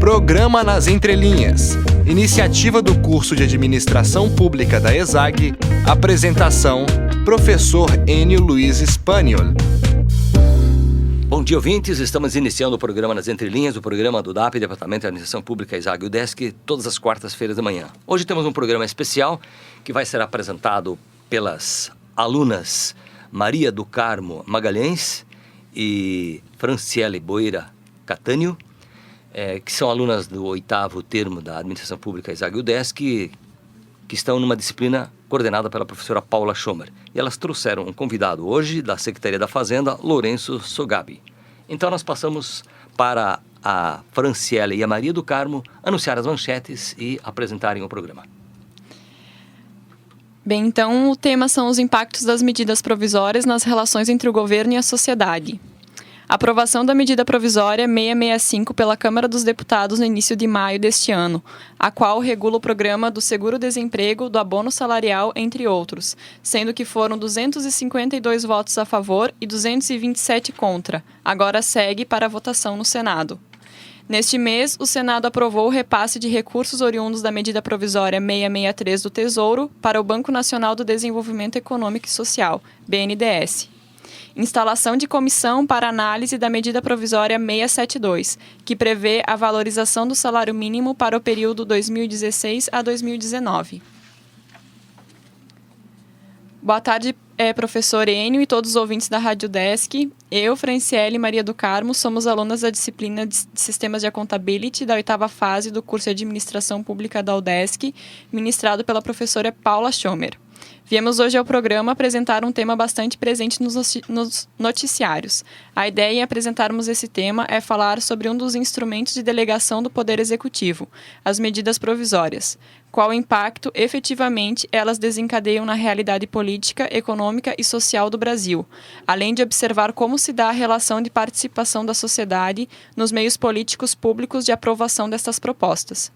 Programa nas Entrelinhas. Iniciativa do curso de Administração Pública da ESAG. Apresentação: Professor Enio Luiz Spaniol. Bom dia, ouvintes. Estamos iniciando o programa nas Entrelinhas, o programa do DAP, Departamento de Administração Pública ESAG UDESC, todas as quartas-feiras da manhã. Hoje temos um programa especial que vai ser apresentado pelas alunas Maria do Carmo Magalhães e Franciele Boeira Catânio, que são alunas do 8º termo da Administração Pública ESAG UDESC, que estão numa disciplina coordenada pela professora Paula Schomer. E elas trouxeram um convidado hoje da Secretaria da Fazenda, Lourenço Sogabi. Então nós passamos para a Franciele e a Maria do Carmo anunciar as manchetes e apresentarem o programa. Bem, então o tema são os impactos das medidas provisórias nas relações entre o governo e a sociedade. Aprovação da medida provisória 665 pela Câmara dos Deputados no início de maio deste ano, a qual regula o programa do seguro-desemprego, do abono salarial, entre outros, sendo que foram 252 votos a favor e 227 contra. Agora segue para a votação no Senado. Neste mês, o Senado aprovou o repasse de recursos oriundos da medida provisória 663 do Tesouro para o Banco Nacional do Desenvolvimento Econômico e Social, BNDES. Instalação de comissão para análise da medida provisória 672, que prevê a valorização do salário mínimo para o período 2016 a 2019. Boa tarde, professor Enio e todos os ouvintes da Rádio UDESC. Eu, Franciele e Maria do Carmo, somos alunas da disciplina de Sistemas de Accountability da 8ª fase do curso de Administração Pública da UDESC, ministrado pela professora Paula Schomer. Viemos hoje ao programa apresentar um tema bastante presente nos noticiários. A ideia em apresentarmos esse tema é falar sobre um dos instrumentos de delegação do Poder Executivo, as medidas provisórias. Qual impacto, efetivamente, elas desencadeiam na realidade política, econômica e social do Brasil, além de observar como se dá a relação de participação da sociedade nos meios políticos públicos de aprovação destas propostas.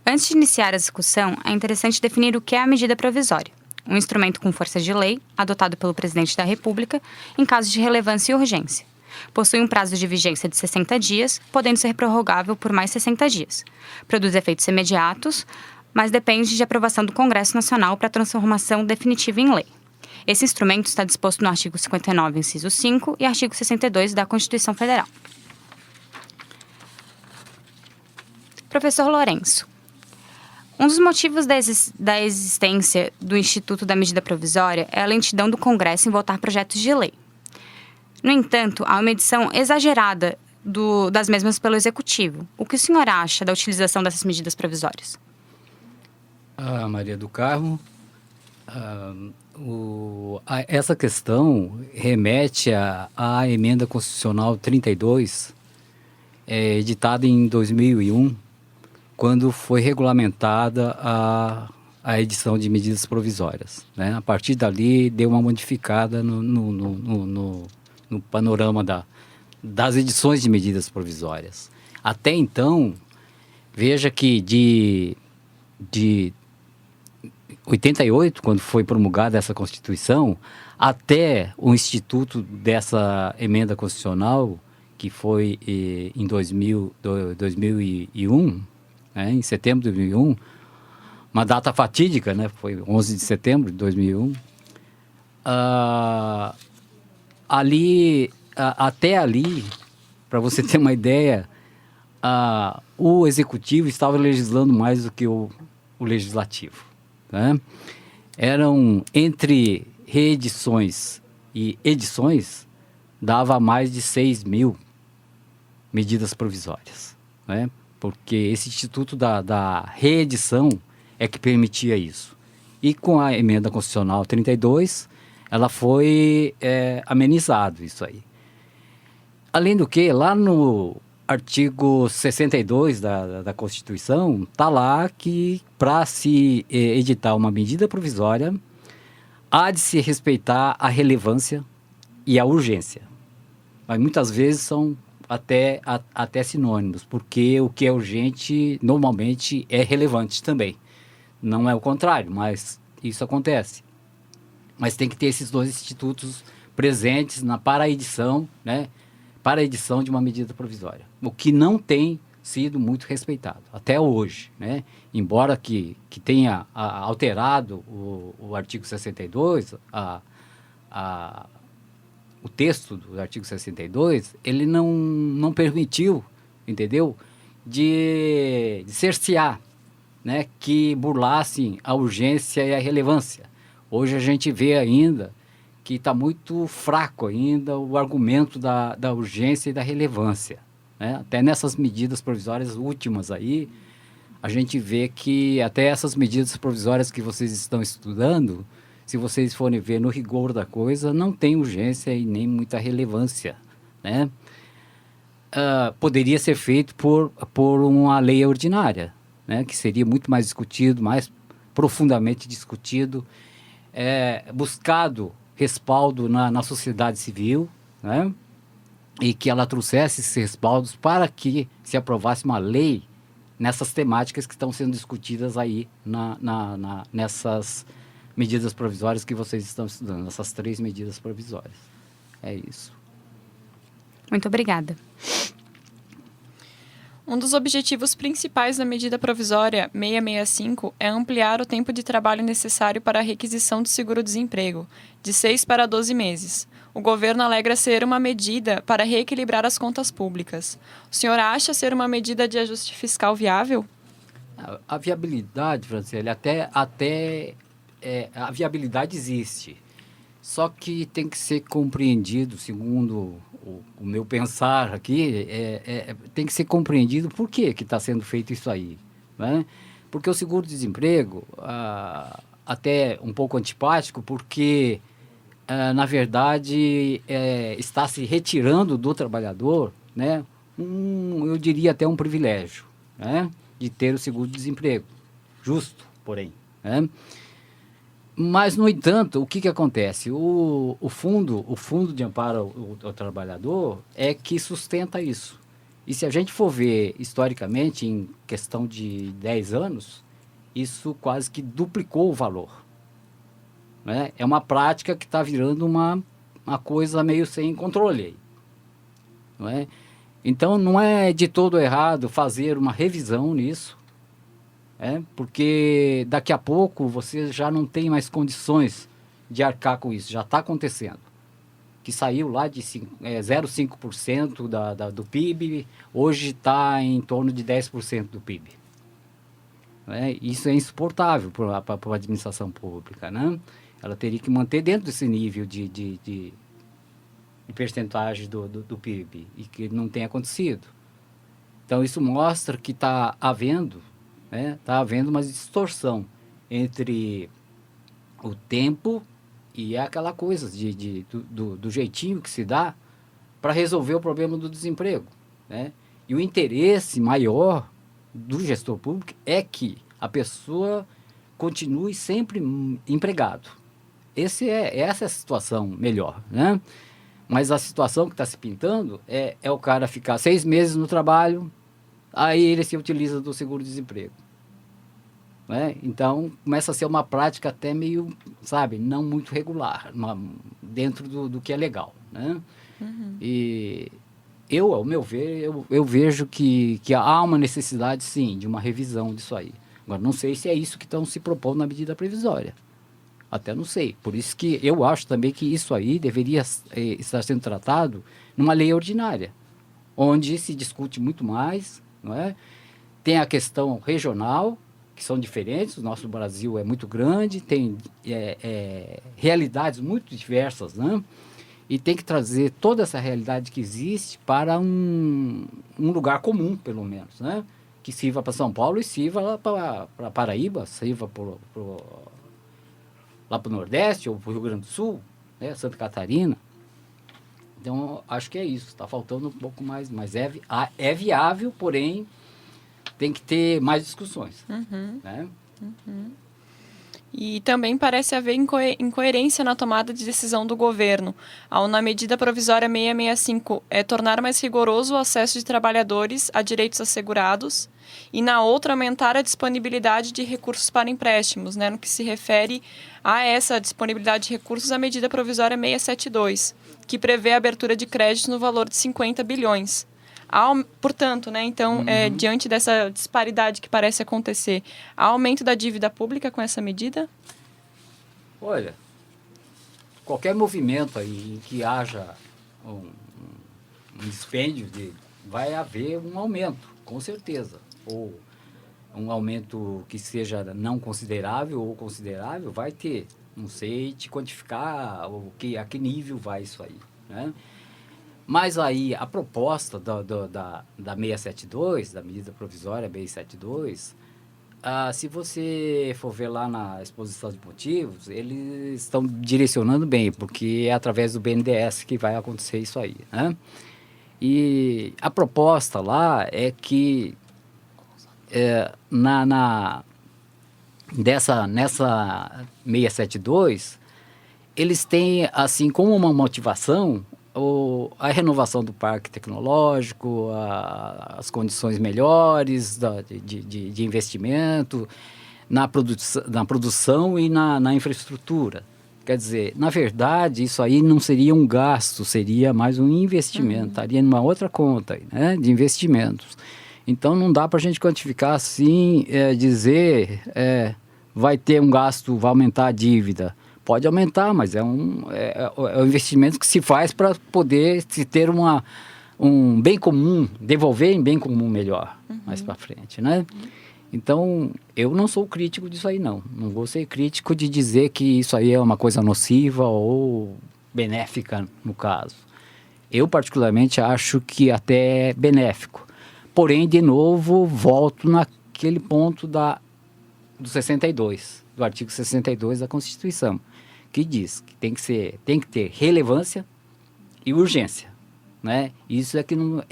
Antes de iniciar a discussão, é interessante definir o que é a medida provisória, um instrumento com força de lei, adotado pelo Presidente da República, em caso de relevância e urgência. Possui um prazo de vigência de 60 dias, podendo ser prorrogável por mais 60 dias. Produz efeitos imediatos, mas depende de aprovação do Congresso Nacional para transformação definitiva em lei. Esse instrumento está disposto no artigo 59, inciso 5, e artigo 62 da Constituição Federal. Professor Lourenço, um dos motivos da existência do Instituto da Medida Provisória é a lentidão do Congresso em votar projetos de lei. No entanto, há uma edição exagerada das mesmas pelo Executivo. O que o senhor acha da utilização dessas medidas provisórias? Maria do Carmo, essa questão remete à Emenda Constitucional 32, editada em 2001, quando foi regulamentada a edição de medidas provisórias, né? A partir dali, deu uma modificada no panorama das edições de medidas provisórias. Até então, veja que de 88, quando foi promulgada essa Constituição, até o instituto dessa emenda constitucional, que foi em 2001, em setembro de 2001, uma data fatídica, né? Foi 11 de setembro de 2001. Até ali, para você ter uma ideia, o Executivo estava legislando mais do que o Legislativo, né? Eram, entre reedições e edições, dava mais de 6 mil medidas provisórias, né? Porque esse instituto da reedição é que permitia isso. E com a emenda constitucional 32, ela foi amenizado isso aí. Além do que, lá no artigo 62 da Constituição, está lá que para se editar uma medida provisória, há de se respeitar a relevância e a urgência. Mas muitas vezes são até sinônimos, porque o que é urgente normalmente é relevante também. Não é o contrário, mas isso acontece. Mas tem que ter esses dois institutos presentes para a edição, né? Para a edição de uma medida provisória. O que não tem sido muito respeitado, até hoje, né? Embora que tenha alterado o artigo 62, o texto do artigo 62, ele não permitiu, entendeu, de cercear, né, que burlassem a urgência e a relevância. Hoje a gente vê ainda que está muito fraco ainda o argumento da urgência e da relevância, né? Até nessas medidas provisórias últimas aí, a gente vê que até essas medidas provisórias que vocês estão estudando, se vocês forem ver no rigor da coisa, não tem urgência e nem muita relevância, né? Poderia ser feito por uma lei ordinária, né? Que seria muito mais discutido, mais profundamente discutido, buscado respaldo na sociedade civil, né? E que ela trouxesse esses respaldos para que se aprovasse uma lei nessas temáticas que estão sendo discutidas aí nessas medidas provisórias que vocês estão estudando, essas 3 medidas provisórias. É isso. Muito obrigada. Um dos objetivos principais da medida provisória 665 é ampliar o tempo de trabalho necessário para a requisição do seguro-desemprego, de 6 para 12 meses. O governo alegra ser uma medida para reequilibrar as contas públicas. O senhor acha ser uma medida de ajuste fiscal viável? A viabilidade, Franciele, a viabilidade existe. Só que tem que ser compreendido, segundo o meu pensar aqui, tem que ser compreendido por que está sendo feito isso aí, né? Porque o seguro-desemprego, até um pouco antipático, porque, na verdade, está se retirando do trabalhador, né, eu diria até um privilégio, né, de ter o seguro-desemprego, justo, porém, né? Mas, no entanto, o que acontece? O fundo de amparo ao trabalhador é que sustenta isso. E se a gente for ver historicamente, em questão de 10 anos, isso quase que duplicou o valor, né? É uma prática que está virando uma coisa meio sem controle, não é? Então, não é de todo errado fazer uma revisão nisso, porque daqui a pouco você já não tem mais condições de arcar com isso, já está acontecendo. Que saiu lá de 0,5% do PIB, hoje está em torno de 10% do PIB. Isso é insuportável para a administração pública, né? Ela teria que manter dentro desse nível de percentagem do PIB, e que não tem acontecido. Então, isso mostra que está havendo uma distorção entre o tempo e aquela coisa do jeitinho que se dá para resolver o problema do desemprego, né? E o interesse maior do gestor público é que a pessoa continue sempre empregado. Essa é a situação melhor, né? Mas a situação que está se pintando é o cara ficar 6 meses no trabalho, aí ele se utiliza do seguro-desemprego, né? Então, começa a ser uma prática até meio, não muito regular, dentro do que é legal, né? Uhum. E ao meu ver, eu vejo que há uma necessidade, sim, de uma revisão disso aí. Agora, não sei se é isso que estão se propondo na medida provisória. Até não sei. Por isso que eu acho também que isso aí deveria estar sendo tratado numa lei ordinária, onde se discute muito mais, não é? Tem a questão regional, que são diferentes. O nosso Brasil é muito grande, tem realidades muito diversas, né? E tem que trazer toda essa realidade que existe para um lugar comum, pelo menos, né? Que sirva para São Paulo e sirva lá para Paraíba, sirva lá para o Nordeste ou para o Rio Grande do Sul, né? Santa Catarina. Então, acho que é isso. Está faltando um pouco mais, mas é viável, porém tem que ter mais discussões. Uhum. Né? Uhum. E também parece haver incoerência na tomada de decisão do governo, ao, na medida provisória 665, tornar mais rigoroso o acesso de trabalhadores a direitos assegurados, e na outra aumentar a disponibilidade de recursos para empréstimos, né, no que se refere a essa disponibilidade de recursos, a medida provisória 672, que prevê a abertura de créditos no valor de 50 bilhões. Portanto, né, então, diante dessa disparidade que parece acontecer, há aumento da dívida pública com essa medida? Olha, qualquer movimento aí em que haja um dispêndio, vai haver um aumento, com certeza. Ou um aumento que seja não considerável ou considerável, vai ter. Não sei te quantificar a que nível vai isso aí, né? Mas aí a proposta da 672, da medida provisória 672, se você for ver lá na exposição de motivos, eles estão direcionando bem, porque é através do BNDES que vai acontecer isso aí, né? E a proposta lá é que nessa 672, eles têm, assim, como uma motivação, a renovação do parque tecnológico, as condições melhores de investimento na produção e na infraestrutura. Quer dizer, na verdade, isso aí não seria um gasto, seria mais um investimento, estaria numa outra conta, né, de investimentos. Então, não dá para a gente quantificar assim, dizer vai ter um gasto, vai aumentar a dívida. Pode aumentar, mas é um investimento que se faz para poder se ter um bem comum, devolver em bem comum melhor mais para frente, né? Então, eu não sou crítico disso aí, não. Não vou ser crítico de dizer que isso aí é uma coisa nociva ou benéfica, no caso. Eu, particularmente, acho que até é benéfico. Porém, de novo, volto naquele ponto do 62, do artigo 62 da Constituição, que diz que tem que ter relevância e urgência, né? Isso é que não...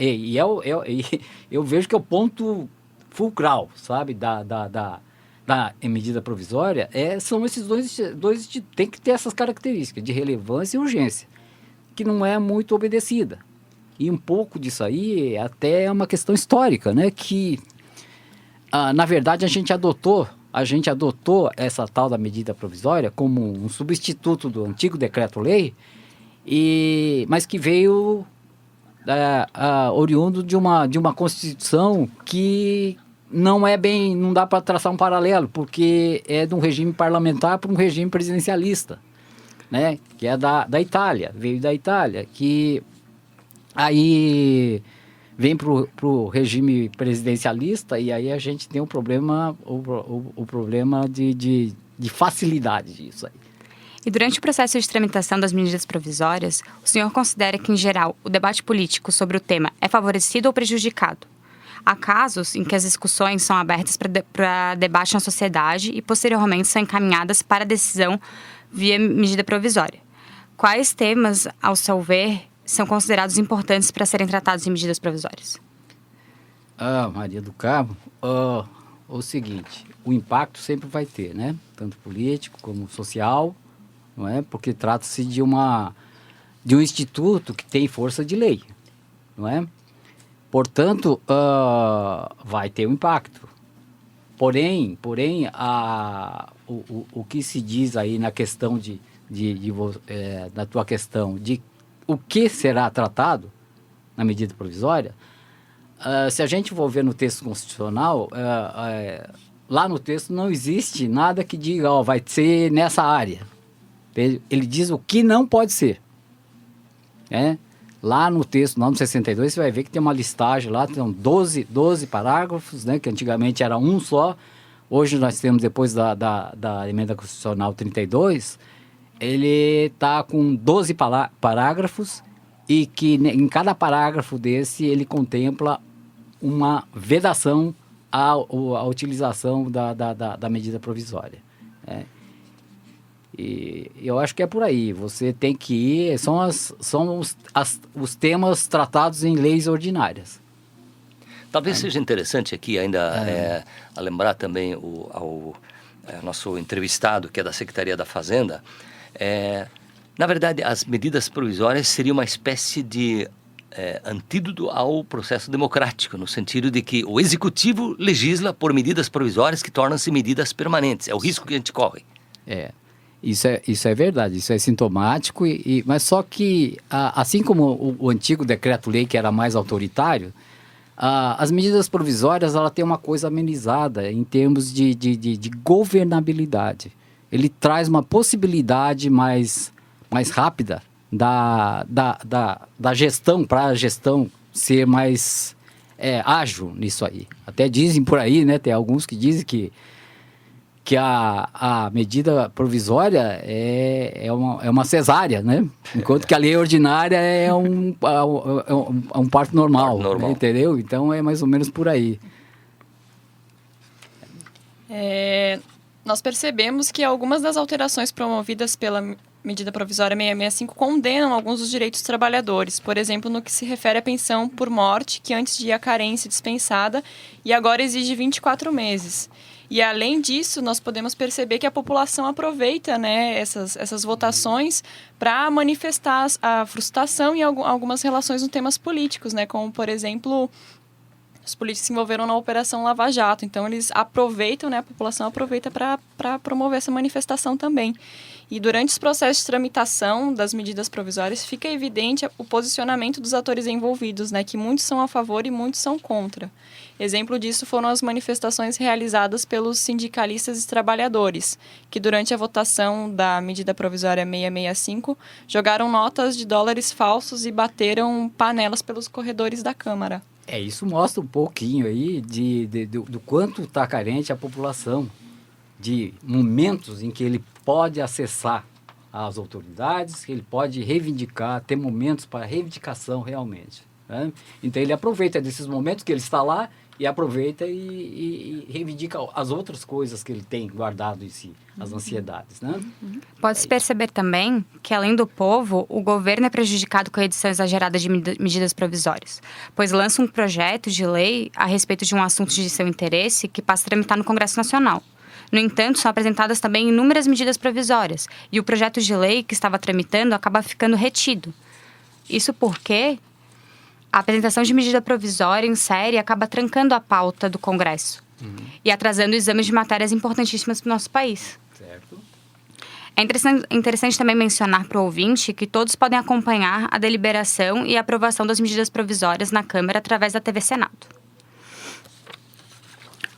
eu vejo que é o ponto fulcral, sabe, da medida provisória, são esses dois, tem que ter essas características de relevância e urgência, que não é muito obedecida. E um pouco disso aí até é uma questão histórica, né? Que, na verdade, a gente adotou essa tal da medida provisória como um substituto do antigo decreto-lei, mas que veio oriundo de uma Constituição que não dá para traçar um paralelo, porque é de um regime parlamentar para um regime presidencialista, né? Que é da Itália, veio da Itália, que aí vem para o regime presidencialista, e aí a gente tem um problema, o problema de facilidade disso aí. E durante o processo de tramitação das medidas provisórias, o senhor considera que, em geral, o debate político sobre o tema é favorecido ou prejudicado? Há casos em que as discussões são abertas para debate na sociedade e, posteriormente, são encaminhadas para decisão via medida provisória. Quais temas, ao seu ver, são considerados importantes para serem tratados em medidas provisórias? Maria do Carmo, o seguinte, o impacto sempre vai ter, né? Tanto político como social, não é? Porque trata-se de um instituto que tem força de lei, não é? Portanto, vai ter um impacto. Porém, o que se diz aí na questão da tua questão de o que será tratado na medida provisória, se a gente for ver no texto constitucional, lá no texto não existe nada que diga, vai ser nessa área. Ele diz o que não pode ser. Lá no texto, lá no 62, você vai ver que tem uma listagem lá, tem 12 parágrafos, né, que antigamente era um só. Hoje nós temos, depois da emenda constitucional 32, ele está com 12 parágrafos, e que em cada parágrafo desse ele contempla uma vedação à utilização da medida provisória. E eu acho que é por aí. Você tem que ir... São os temas tratados em leis ordinárias. Talvez seja interessante aqui ainda a lembrar também ao nosso entrevistado, que é da Secretaria da Fazenda. Na verdade, as medidas provisórias seriam uma espécie de antídoto ao processo democrático, no sentido de que o Executivo legisla por medidas provisórias que tornam-se medidas permanentes. É o risco que a gente corre. Isso é verdade, isso é sintomático, mas só que, assim como o antigo decreto-lei, que era mais autoritário, As medidas provisórias, ela tem uma coisa amenizada em termos de governabilidade. Ele traz uma possibilidade mais rápida da gestão, para a gestão ser mais ágil nisso aí. Até dizem por aí, né, tem alguns que dizem que a medida provisória é uma cesárea, né? Enquanto que a lei ordinária é um parto normal, né? Entendeu? Então é mais ou menos por aí. Nós percebemos que algumas das alterações promovidas pela medida provisória 665 condenam alguns dos direitos dos trabalhadores, por exemplo, no que se refere à pensão por morte, que antes ia à carência dispensada e agora exige 24 meses. E, além disso, nós podemos perceber que a população aproveita, né, essas votações para manifestar a frustração em algumas relações nos temas políticos, né, como, por exemplo, os políticos se envolveram na Operação Lava Jato. Então, eles aproveitam, né, a população aproveita para promover essa manifestação também. E durante os processos de tramitação das medidas provisórias, fica evidente o posicionamento dos atores envolvidos, né, que muitos são a favor e muitos são contra. Exemplo disso foram as manifestações realizadas pelos sindicalistas e trabalhadores, que durante a votação da medida provisória 665, jogaram notas de dólares falsos e bateram panelas pelos corredores da Câmara. Isso mostra um pouquinho aí do quanto está carente a população, de momentos em que ele pode acessar as autoridades, que ele pode reivindicar, ter momentos para reivindicação realmente, né? Então ele aproveita desses momentos que ele está lá e aproveita e reivindica as outras coisas que ele tem guardado em si, as ansiedades, né? Pode-se perceber também que, além do povo, o governo é prejudicado com a edição exagerada de medidas provisórias, pois lança um projeto de lei a respeito de um assunto de seu interesse que passa a tramitar no Congresso Nacional. No entanto, são apresentadas também inúmeras medidas provisórias, e o projeto de lei que estava tramitando acaba ficando retido. Isso porque a apresentação de medida provisória em série acaba trancando a pauta do Congresso e atrasando o exame de matérias importantíssimas para o nosso país. Certo. É interessante também mencionar para o ouvinte que todos podem acompanhar a deliberação e a aprovação das medidas provisórias na Câmara através da TV Senado.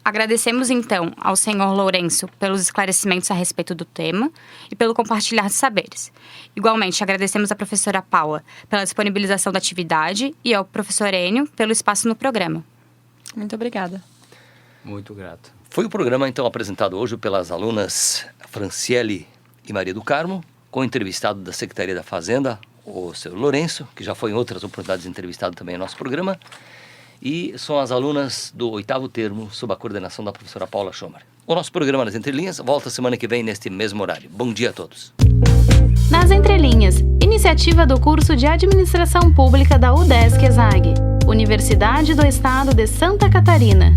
Agradecemos, então, ao senhor Lourenço pelos esclarecimentos a respeito do tema e pelo compartilhar de saberes. Igualmente, agradecemos à professora Paula pela disponibilização da atividade e ao professor Enio pelo espaço no programa. Muito obrigada. Muito grato. Foi o programa, então, apresentado hoje pelas alunas Franciele e Maria do Carmo, com o entrevistado da Secretaria da Fazenda, o senhor Lourenço, que já foi em outras oportunidades entrevistado também no nosso programa. E são as alunas do 8º termo, sob a coordenação da professora Paula Schomer. O nosso programa Nas Entrelinhas volta semana que vem neste mesmo horário. Bom dia a todos. Nas Entrelinhas, iniciativa do curso de Administração Pública da UDESC-ESAG, Universidade do Estado de Santa Catarina.